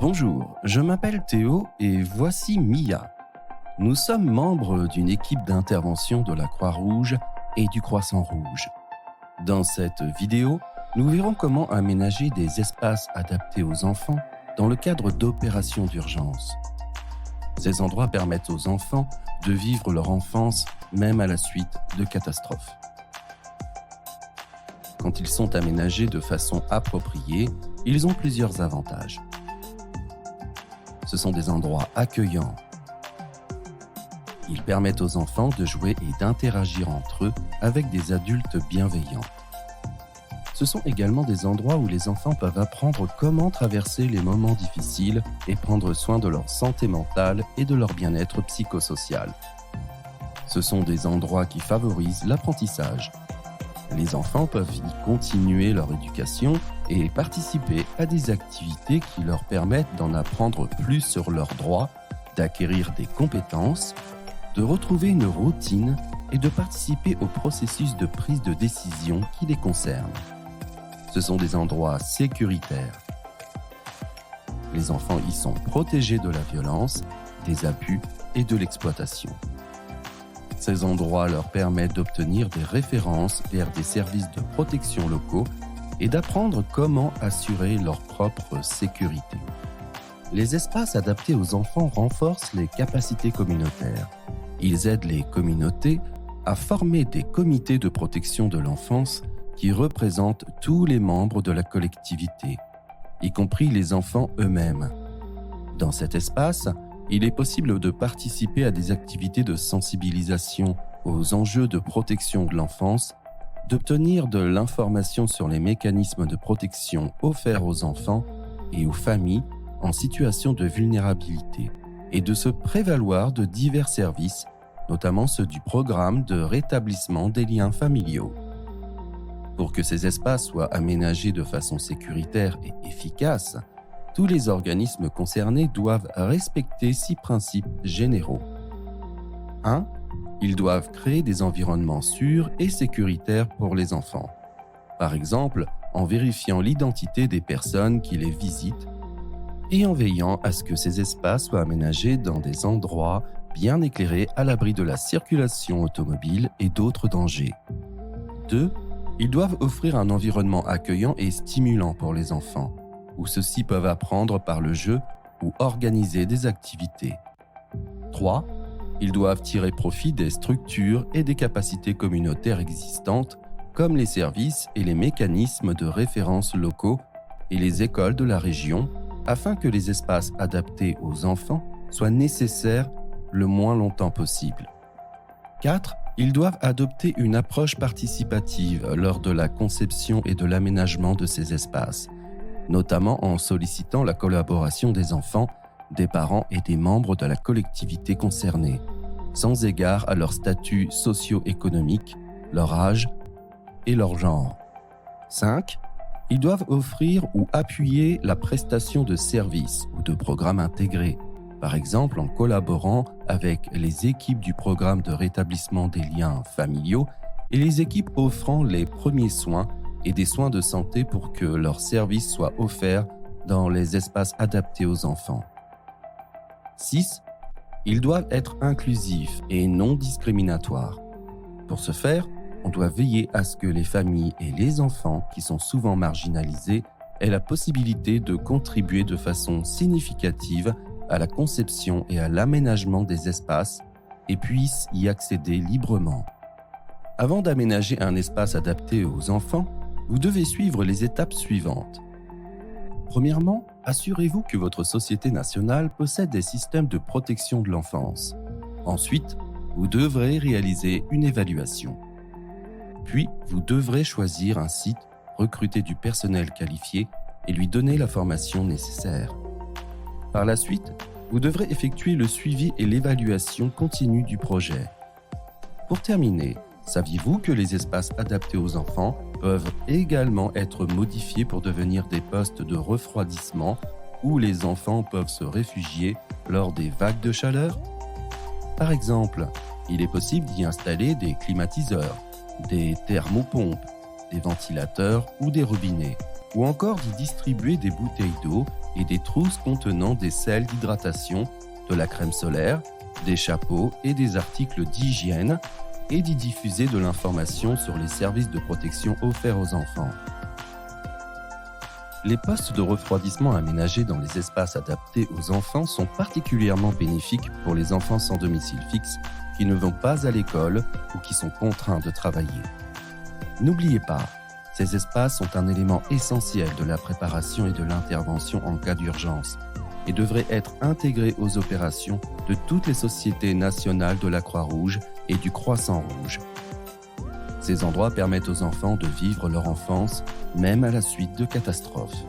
Bonjour, je m'appelle Théo et voici Mia. Nous sommes membres d'une équipe d'intervention de la Croix-Rouge et du Croissant-Rouge. Dans cette vidéo, nous verrons comment aménager des espaces adaptés aux enfants dans le cadre d'opérations d'urgence. Ces endroits permettent aux enfants de vivre leur enfance même à la suite de catastrophes. Quand ils sont aménagés de façon appropriée, ils ont plusieurs avantages. Ce sont des endroits accueillants. Ils permettent aux enfants de jouer et d'interagir entre eux avec des adultes bienveillants. Ce sont également des endroits où les enfants peuvent apprendre comment traverser les moments difficiles et prendre soin de leur santé mentale et de leur bien-être psychosocial. Ce sont des endroits qui favorisent l'apprentissage. Les enfants peuvent y continuer leur éducation et participer à des activités qui leur permettent d'en apprendre plus sur leurs droits, d'acquérir des compétences, de retrouver une routine et de participer au processus de prise de décision qui les concerne. Ce sont des endroits sécuritaires. Les enfants y sont protégés de la violence, des abus et de l'exploitation. Ces endroits leur permettent d'obtenir des références vers des services de protection locaux et d'apprendre comment assurer leur propre sécurité. Les espaces adaptés aux enfants renforcent les capacités communautaires. Ils aident les communautés à former des comités de protection de l'enfance qui représentent tous les membres de la collectivité, y compris les enfants eux-mêmes. Dans cet espace, il est possible de participer à des activités de sensibilisation aux enjeux de protection de l'enfance, d'obtenir de l'information sur les mécanismes de protection offerts aux enfants et aux familles en situation de vulnérabilité, et de se prévaloir de divers services, notamment ceux du programme de rétablissement des liens familiaux. Pour que ces espaces soient aménagés de façon sécuritaire et efficace, tous les organismes concernés doivent respecter 6 principes généraux. 1. Ils doivent créer des environnements sûrs et sécuritaires pour les enfants. Par exemple, en vérifiant l'identité des personnes qui les visitent et en veillant à ce que ces espaces soient aménagés dans des endroits bien éclairés à l'abri de la circulation automobile et d'autres dangers. 2. Ils doivent offrir un environnement accueillant et stimulant pour les enfants, où ceux-ci peuvent apprendre par le jeu ou organiser des activités. 3. Ils doivent tirer profit des structures et des capacités communautaires existantes, comme les services et les mécanismes de référence locaux et les écoles de la région, afin que les espaces adaptés aux enfants soient nécessaires le moins longtemps possible. 4. Ils doivent adopter une approche participative lors de la conception et de l'aménagement de ces espaces, notamment en sollicitant la collaboration des enfants, des parents et des membres de la collectivité concernée, sans égard à leur statut socio-économique, leur âge et leur genre. 5. Ils doivent offrir ou appuyer la prestation de services ou de programmes intégrés, par exemple en collaborant avec les équipes du programme de rétablissement des liens familiaux et les équipes offrant les premiers soins et des soins de santé pour que leurs services soient offerts dans les espaces adaptés aux enfants. 6. Ils doivent être inclusifs et non discriminatoires. Pour ce faire, on doit veiller à ce que les familles et les enfants, qui sont souvent marginalisés, aient la possibilité de contribuer de façon significative à la conception et à l'aménagement des espaces et puissent y accéder librement. Avant d'aménager un espace adapté aux enfants, vous devez suivre les étapes suivantes. Premièrement, assurez-vous que votre société nationale possède des systèmes de protection de l'enfance. Ensuite, vous devrez réaliser une évaluation. Puis, vous devrez choisir un site, recruter du personnel qualifié et lui donner la formation nécessaire. Par la suite, vous devrez effectuer le suivi et l'évaluation continue du projet. Pour terminer, saviez-vous que les espaces adaptés aux enfants peuvent également être modifiés pour devenir des postes de refroidissement où les enfants peuvent se réfugier lors des vagues de chaleur? Par exemple, il est possible d'y installer des climatiseurs, des thermopompes, des ventilateurs ou des robinets, ou encore d'y distribuer des bouteilles d'eau et des trousses contenant des sels d'hydratation, de la crème solaire, des chapeaux et des articles d'hygiène, et d'y diffuser de l'information sur les services de protection offerts aux enfants. Les postes de refroidissement aménagés dans les espaces adaptés aux enfants sont particulièrement bénéfiques pour les enfants sans domicile fixe qui ne vont pas à l'école ou qui sont contraints de travailler. N'oubliez pas, ces espaces sont un élément essentiel de la préparation et de l'intervention en cas d'urgence et devraient être intégrés aux opérations de toutes les sociétés nationales de la Croix-Rouge et du Croissant-Rouge. Ces endroits permettent aux enfants de vivre leur enfance, même à la suite de catastrophes.